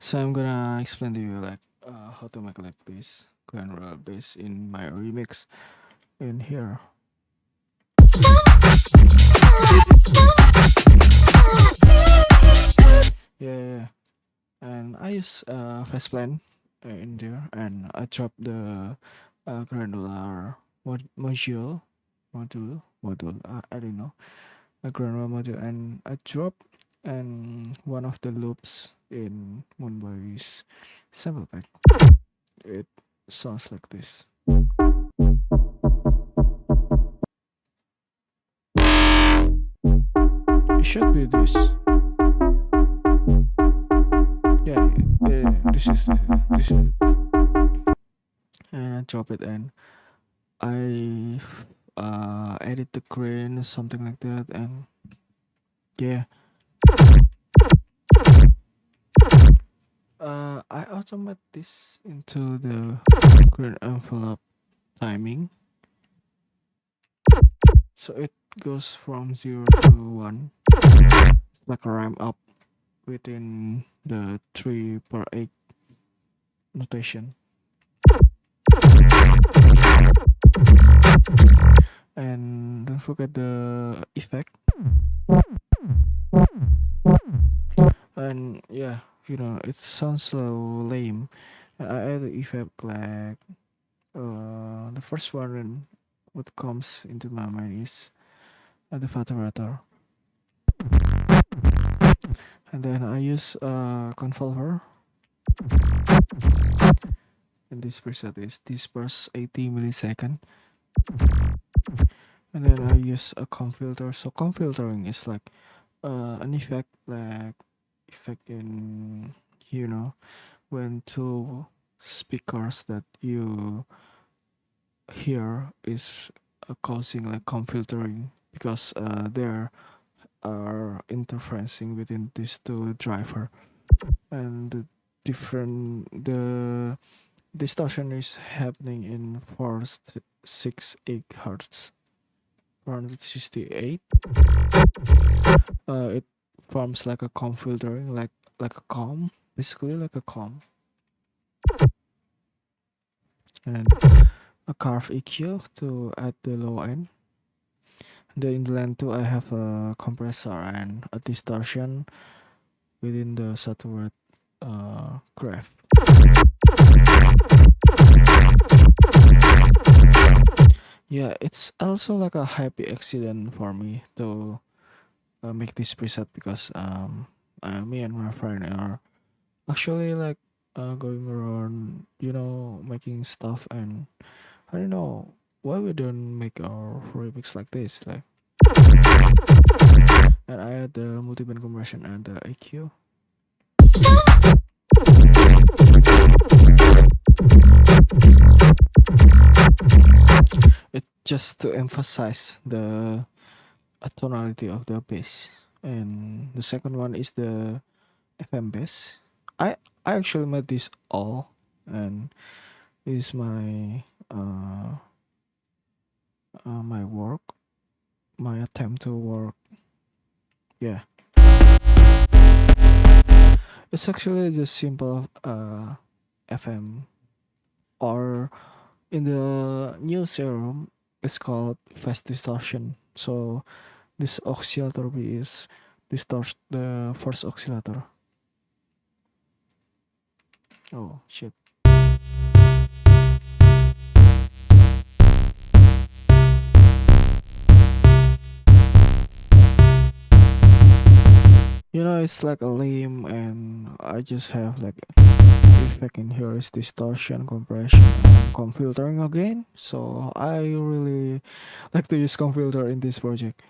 So I'm gonna explain to you like how to make like this granular bass in my remix in here. Yeah, yeah, yeah. And I use fast plan in there, and I drop the granular module. I don't know, a granular module, and I drop and one of the loops in Moonboy's sample pack. It sounds like this. It should be this. Yeah, this is and I drop it and I edit the grain something like that, and yeah, I automate this into the grain envelope timing, so it goes from 0 to 1 like a ramp up within the 3 per 8 notation. And don't forget the effect. And yeah, it sounds so lame. And I add the effect like the first one, and what comes into my mind is the vibrator. And then I use convolver, and this preset is disperse 80 millisecond. And then I use a comb filter. So comb filtering is like an effect in when two speakers that you hear is causing like comb filtering, because there are interferencing within these two driver, and the distortion is happening in 468 hertz, 468. It forms like a comb filtering, like a comb, basically like a comb. And a curve EQ to add the low end. Then in the line 2 I have a compressor and a distortion within the saturated graph. Yeah, it's also like a happy accident for me to make this preset, because me and my friend are actually like going around, making stuff, and I don't know why we don't make our remix like this, like. And I add the multiband compression and the EQ. It just to emphasize the tonality of the bass. And the second one is the FM bass. I actually made this all, and this is my my work, my attempt to work. Yeah, it's actually just simple FM, or in the new serum it's called fast distortion. So this oscillator B is distort the first oscillator. Oh shit. It's like a lame, and I just have like effect in here is distortion, compression, and comb filtering again. So I really like to use comb filter in this project.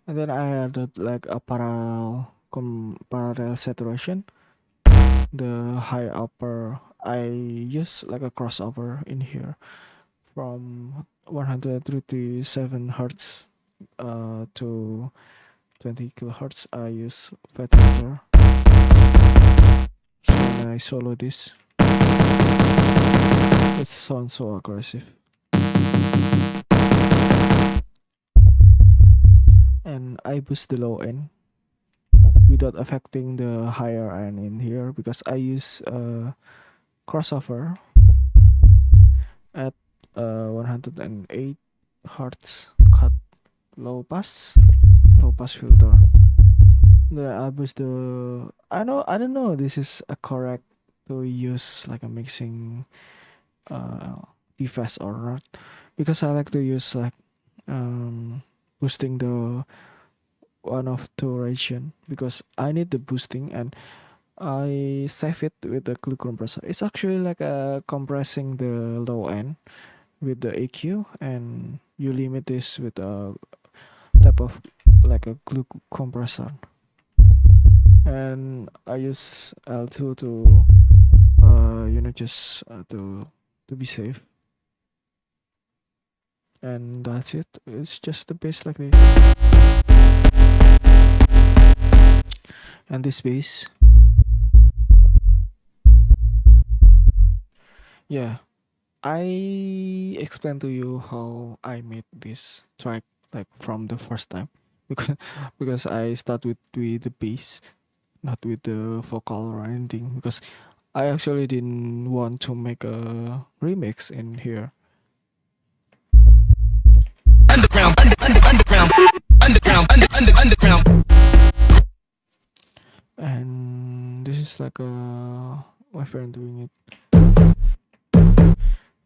And then I added like a parallel saturation. The high upper I use like a crossover in here from 137 hertz to 20 kilohertz. I use fat filter. So when I solo this, it sounds so aggressive. And I boost the low end. without affecting the higher end in here because I use crossover at 108 hertz cut low pass filter. Then I was the I don't know this is a correct to use like a mixing uh device or not because I like to use like um boosting the one of two region because I need the boosting and I save it with the glue compressor. It's actually like compressing the low end with the EQ and you limit this with a type of like a glue compressor. And I use L2 to just to be safe. And that's it. It's just the bass like this. And this bass. Yeah. I explained to you how I made this track like from the first time because I start with the bass, not with the vocal or anything because I actually didn't want to make a remix in here. And this is like my friend doing it.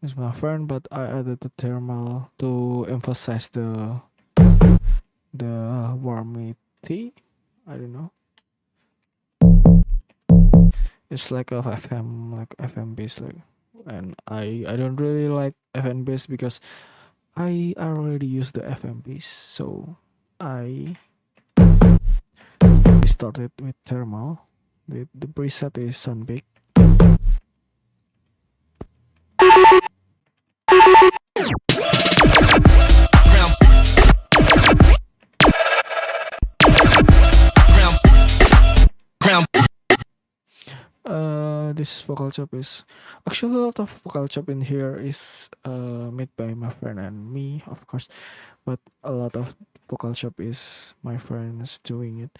It's my friend, but I added the thermal to emphasize the warmity. I don't know. It's like a FM bass like, and I don't really like FM bass because I already use the FM bass, so I started with thermal. The preset is Sunbake. This vocal chop is actually a lot of vocal chop in here is made by my friend and me, of course, but a lot of vocal chop is my friends doing it.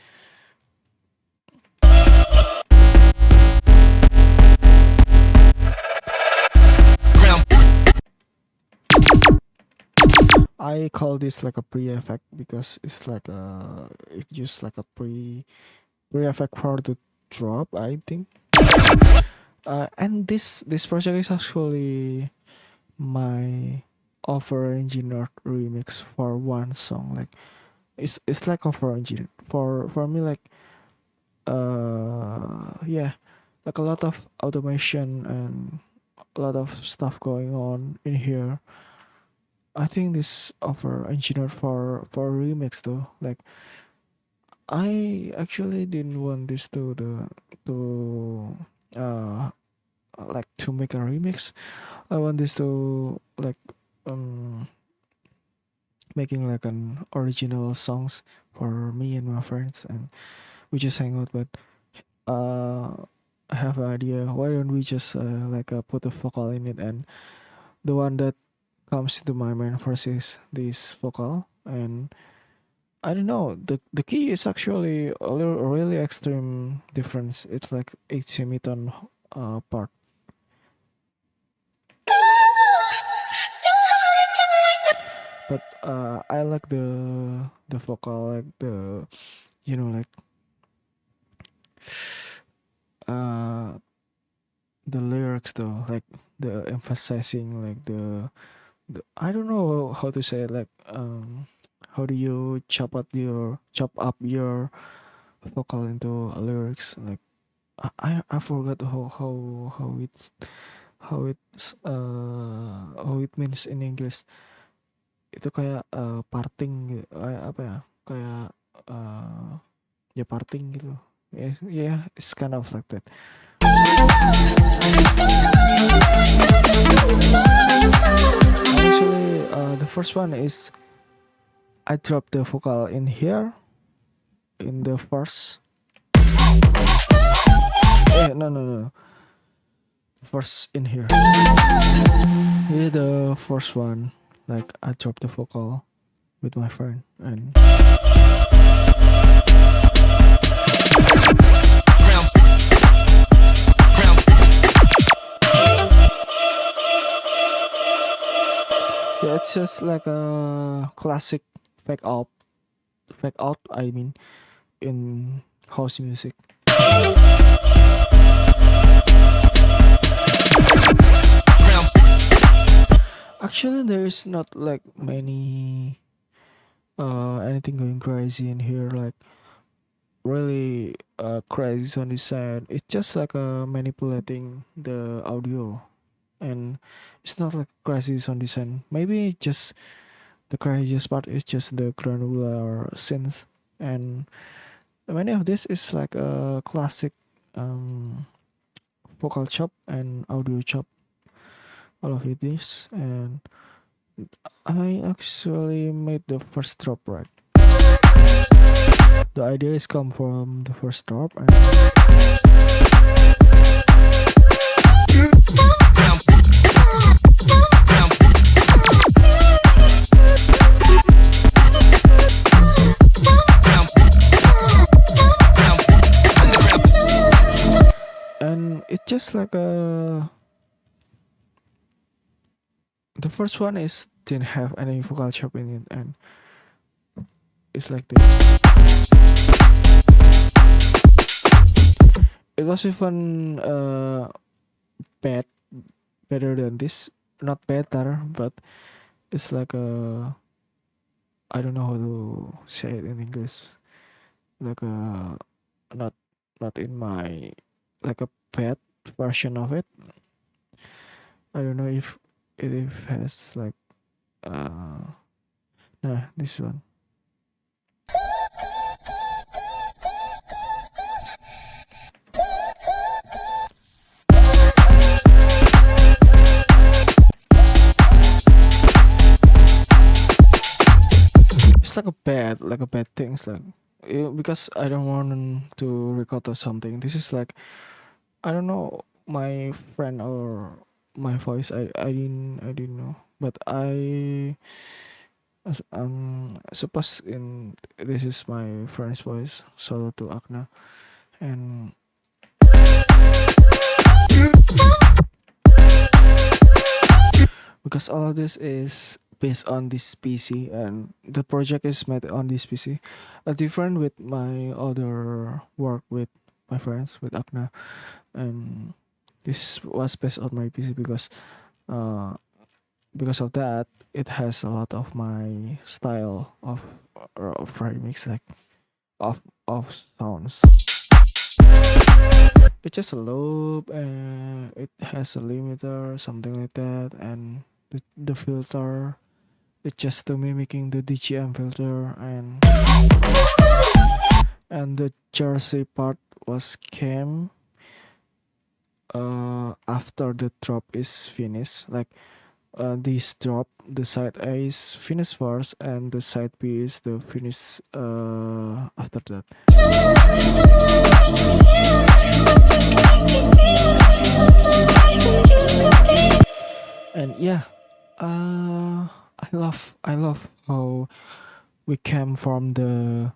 I call this like a pre effect because it's like it just like a pre effect for the drop, I think. And this project is actually my over engineered remix for one song. Like it's like over engineered for me. Like yeah, like a lot of automation and a lot of stuff going on in here. I think this over engineered for remix though. Like I actually didn't want this to uh like to make a remix. I want this to like um making like an original songs for me and my friends and we just hang out but I have an idea why don't we just put a vocal in it and the one that comes into my mind first is this vocal and I don't know the key is actually a really extreme difference. It's like 8 semitone part. But I like the vocal like the like uh the lyrics though like the emphasizing like the I don't know how to say it like how do you chop up your vocal into lyrics like I forgot how it means in English itu kayak parting gitu kayak apa ya kayak ya parting gitu yeah it's kind of like that. Actually the first one is I drop the vocal in here in the first no first in here yeah the first one like I drop the vocal with my friend and it's just like a classic fake out, fake out. I mean, in house music. Actually, there is not like many anything going crazy in here, like really crazy sound design. It's just like manipulating the audio, and it's not like crazy sound design. Maybe just the craziest part is just the granular synth, and many of this is like a classic um, vocal chop and audio chop. All of it is, and I actually made the first drop right. The idea is come from the first drop, and it's just like a the first one is didn't have any vocal chop in it, and it's like this. It was even bad, better than this. Not better, but it's like a I don't know how to say it in English. Like a not not in my like a bad version of it. I don't know if it has like nah, this one. It's like a bad things like because I don't want to record or something. This is like I don't know my friend or my voice. I didn't know, but suppose in this is my friend's voice. Solo to Akna, and because all of this is based on this PC and the project is made on this PC. Different with my other work with my friends with Akna, and this was based on my PC uh because of that it has a lot of my style of remix like of sounds. It's just a loop and it has a limiter, something like that, and the filter it's just to mimicking the DGM filter, and the jersey part was came after the drop is finished. Like this drop, the side A is finished first, and the side B is the finish after that. And yeah, I love how we came from the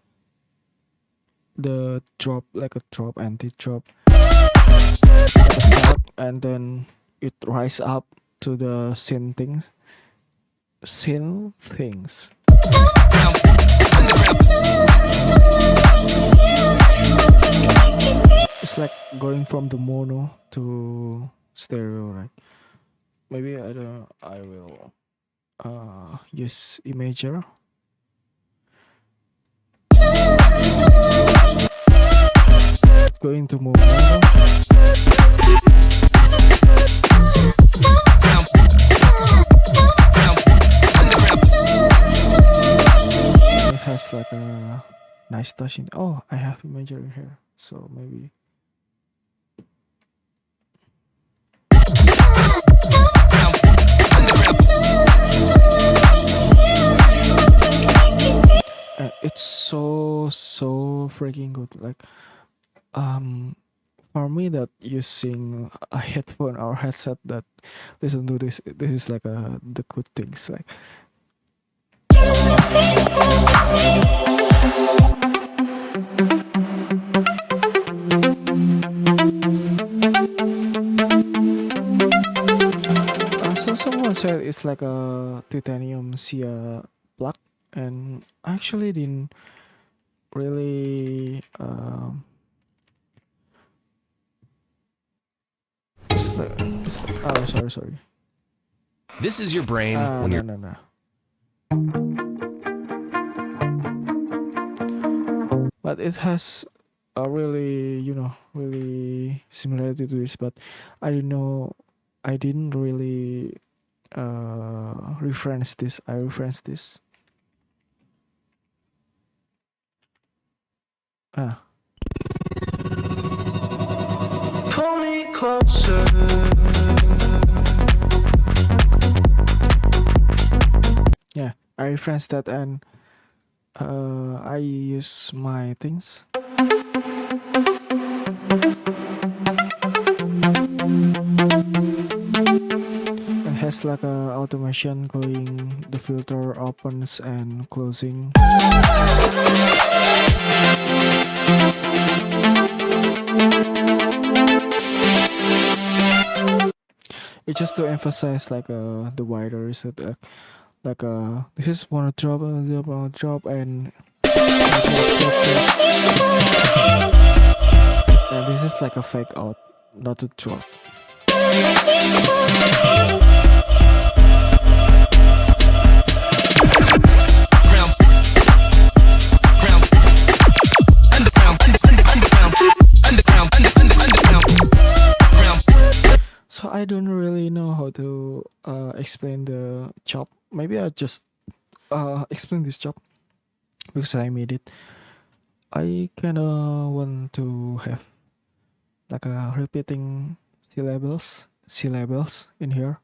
drop like a drop anti drop and then it rise up to the scene things. It's like going from the mono to stereo, right? Maybe I will use imager. Going to move mono. It has like a nice touch in. Oh, I have imager in here, so maybe. It's so freaking good. Like for me that using a headphone or headset that listen to this is like the good things like. So someone outside it's like a titanium Cia plug, and I actually didn't really oh, sorry. This is your brain when No, you're. no, no. But it has a really, really similarity to this. But I didn't know, I didn't really reference this. I reference this. Ah, Pull me closer. yeah, I reference that, and I use my things. And has like a automation going, the filter opens and closing. It's just to emphasize like the wider is it like this is wanna drop and this is like a fake out, not a drop. So I don't really know how to explain the chop. Maybe I just explain this chop because I made it. I kinda want to have like a repeating syllables in here.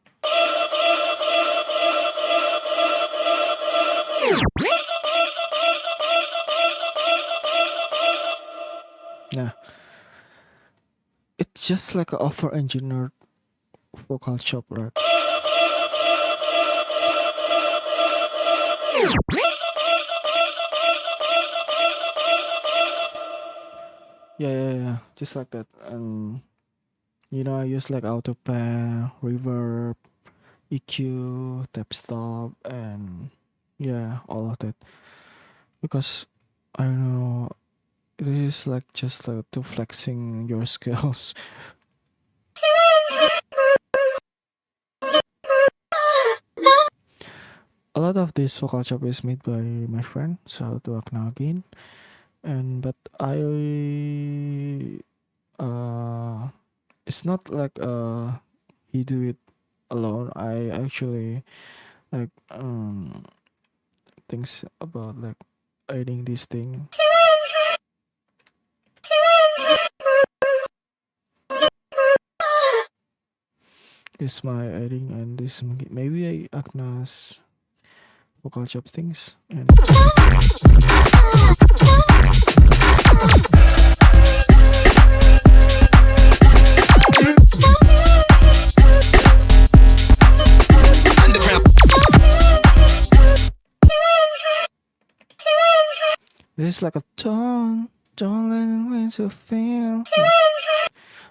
Yeah, it's just like a over-engineered vocal chop, right? Yeah, just like that. And I use like auto pan, reverb, EQ, tap stop, and yeah, all of that. Because I don't know, it is like just like to flexing your skills. A lot of this vocal chop is made by my friend, so to Akna again. And but I it's not like he do it alone. I actually like thinks about like adding this thing. Is my adding, and this maybe I Agnes vocal chop things, and this is like a don't let me to feel,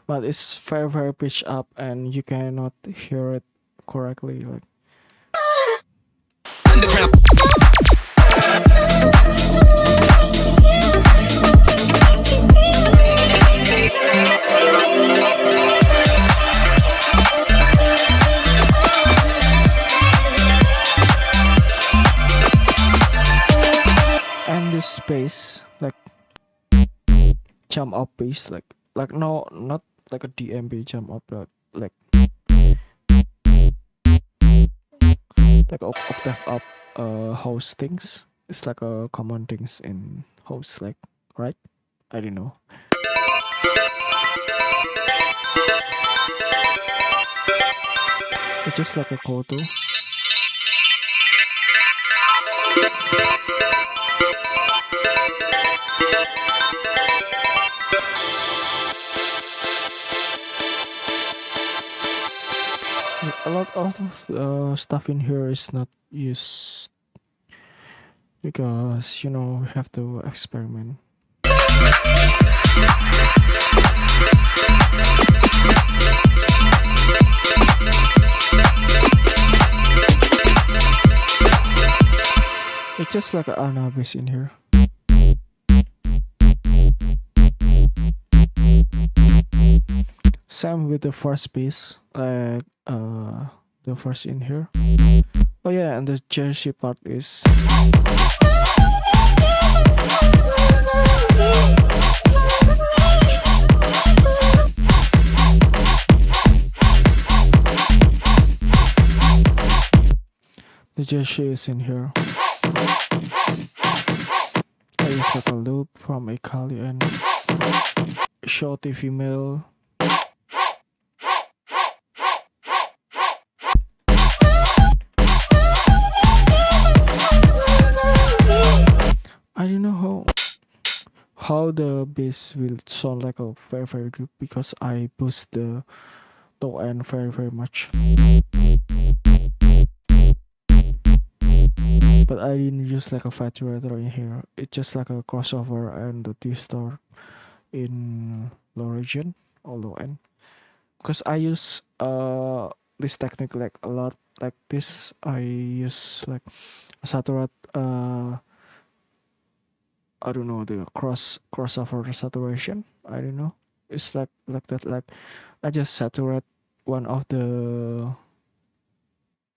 but it's very pitched up, and you cannot hear it correctly. Like and this space like jump up bass, like no, not like a DMB jump up, but like octave up house things. It's like a common things in house, like, right? I don't know. It's just like a koto. A lot of stuff in here is not used because we have to experiment. There's like an anabis in here. Same with the first piece, like the first in here. Oh yeah, and the jersey part is the jersey is in here. I use like a loop from a Kali and shorty female. I don't know how the bass will sound like a very good because I boost the low end very much. But I didn't use like a saturator in here. It's just like a crossover and the distort in low region or low end. Because I use this technique like a lot. Like this, I use like a saturate. I don't know, the crossover saturation. I don't know. It's like that. Like I just saturate one of the,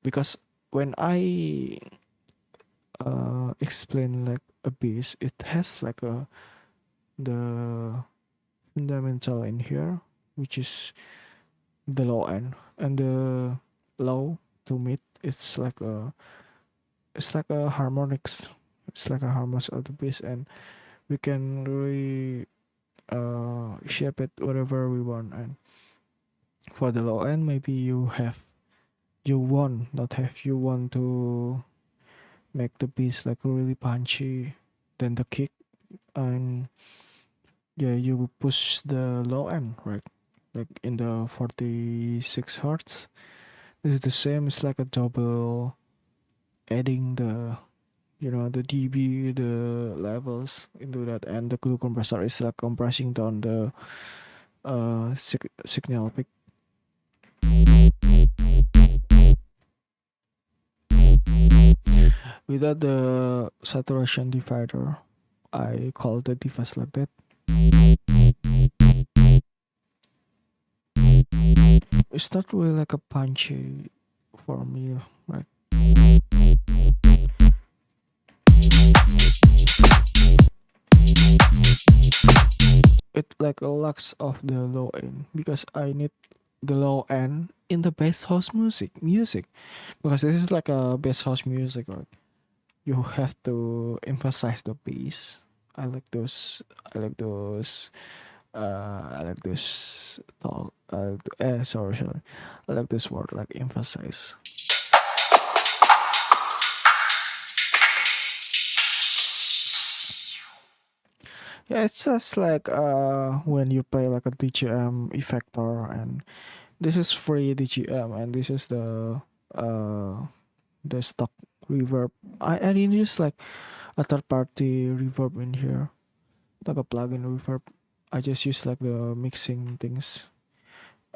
because when I explain like a bass, it has like a the fundamental in here, which is the low end, and the low to mid. It's like a harmonics. It's like a harmonics of the bass, and we can really shape it whatever we want. And for the low end, maybe you want to make the bass like really punchy, then the kick, and yeah, you push the low end, right? Like in the 46 hertz. This is the same. It's like a double, adding the the dB, the levels into that, and the glue compressor is like compressing down the signal peak. Without the saturation divider, I call the device like that. It's not really like a punchy for me, right? It like a lux of the low end because I need the low end in the bass house music because this is like a bass house music, right? You have to emphasize the bass. I like those. I like those. I like this. Sorry. I like this word like emphasize. Yeah, it's just like when you play like a DJM effector, and this is free DJM, and this is the stock reverb. I didn't use like a third party reverb in here, like a plugin reverb. I just use like the mixing things,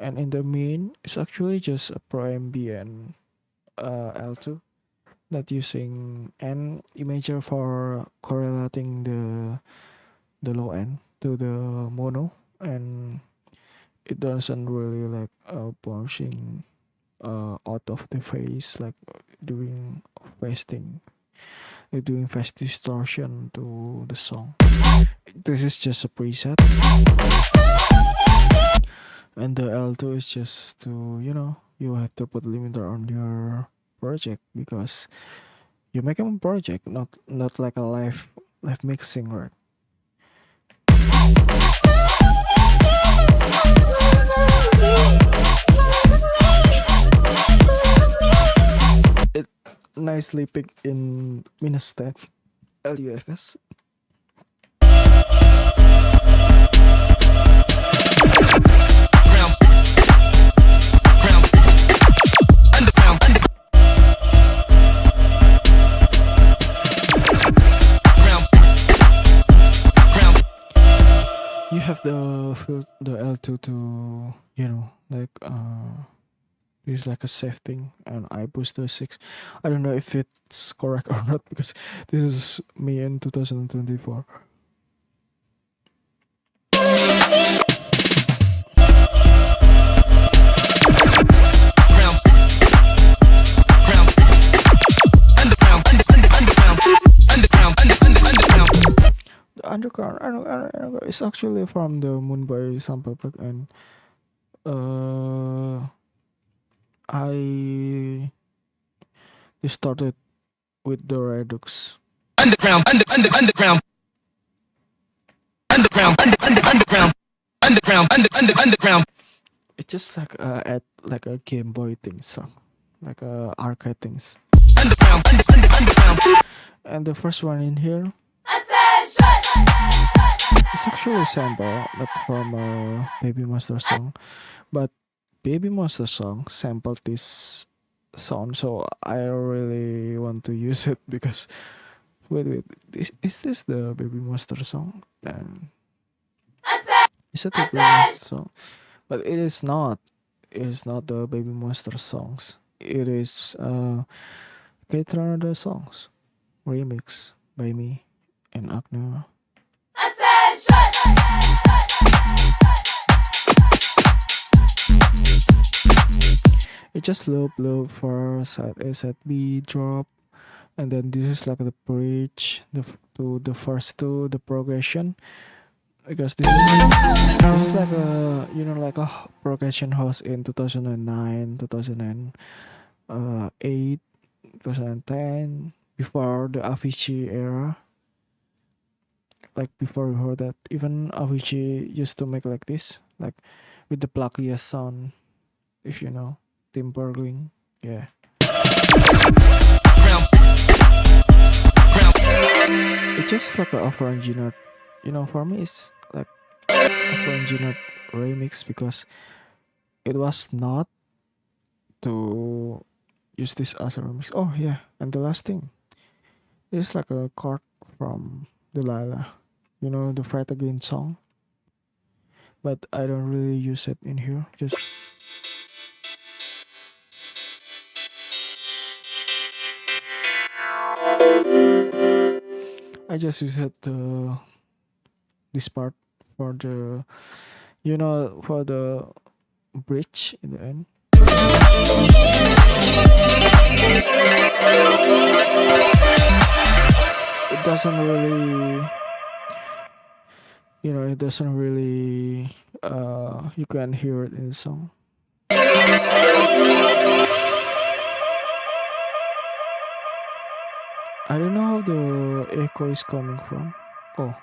and in the main it's actually just a Pro ambient L2, not using an imager for correlating the low end to the mono, and it doesn't really like bouncing out of the phase, like doing phase thing, like doing phase distortion to the song. This is just a preset, and the L2 is just to you have to put limiter on your project because you make a project, not like a live mixing, right? It nicely picked in minus 10 LUFS. You have the L2 to like This is like a safe thing, and I push the six. I don't know if it's correct or not because this is me in 2024. The underground is actually from the Moonboy sample pack, and uh, I started with the Redux. It's just like at like a Game Boy thing song, like arcade things. And the first one in here is actually a sample, not from a Baby Monster song, but Baby Monster song sampled this song, so I really want to use it because wait, is this the Baby Monster song? And is it the Baby Monster song? But it is not. It is not the Baby Monster songs. It is K-Tornado songs remix by me and Agna. It just low for side A side B drop, and then this is like the bridge to the first two the progression, because this is like a like a progression house in 2009 2008 2010, before the Avicii era. Like before that, even Avicii used to make like this, like with the pluckiest sound, if you know Tim Bergling. Yeah, it's just like a over engineered, for me it's like over engineered remix because it was not to use this as a remix. Oh yeah, and the last thing, it's like a chord from Delilah, the Fret Again song, but I don't really use it in here. Just I just use it this part for the for the bridge in the end. It doesn't really, it doesn't really you can hear it in the song. I don't know how the echo is coming from. Oh,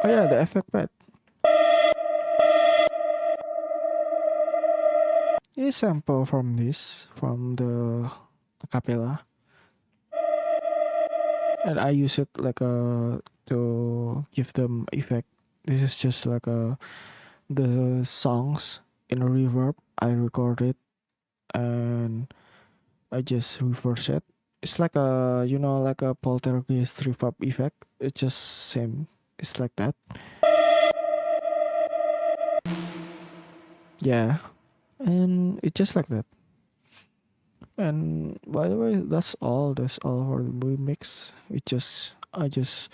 oh yeah, the effect pad is sample from this, from the acapella, and I use it like to give them effect. This is just like the songs in a reverb. I record it and I just reverse it. It's like a like a poltergeist reverb effect. It's just same. It's like that. Yeah, and it's just like that. And by the way, that's all. That's all for the movie mix. I just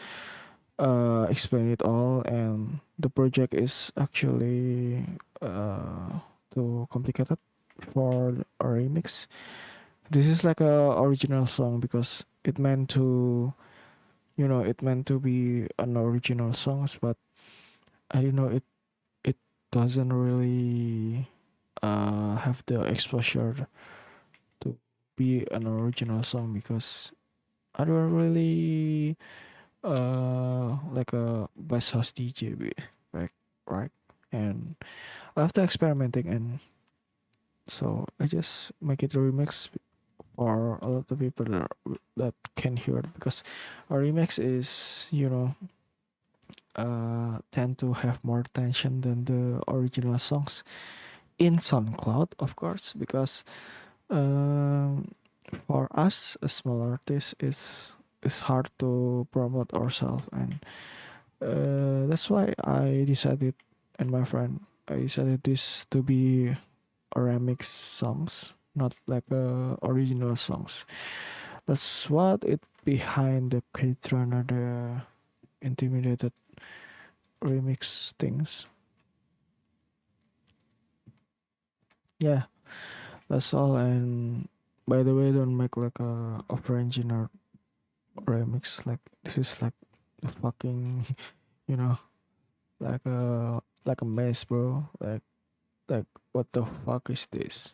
explain it all, and the project is actually too complicated for a remix. This is like a original song because it meant to be an original songs, but I don't know, it doesn't really have the exposure to be an original song because I don't really like a bass house DJ, like, right? And after experimenting, and so I just make it a remix for a lot of people that can hear it, because a remix is tend to have more attention than the original songs in SoundCloud, of course, because um, for us a small artist is hard to promote ourselves, and That's why I decided, and my friend, I decided this to be a remix songs, not like original songs. That's what it behind the Patreon or the intimidated remix things. Yeah, that's all. And by the way, don't make like a French or remix. Like this is like the fucking, you know, like a mess, bro. Like what the fuck is this?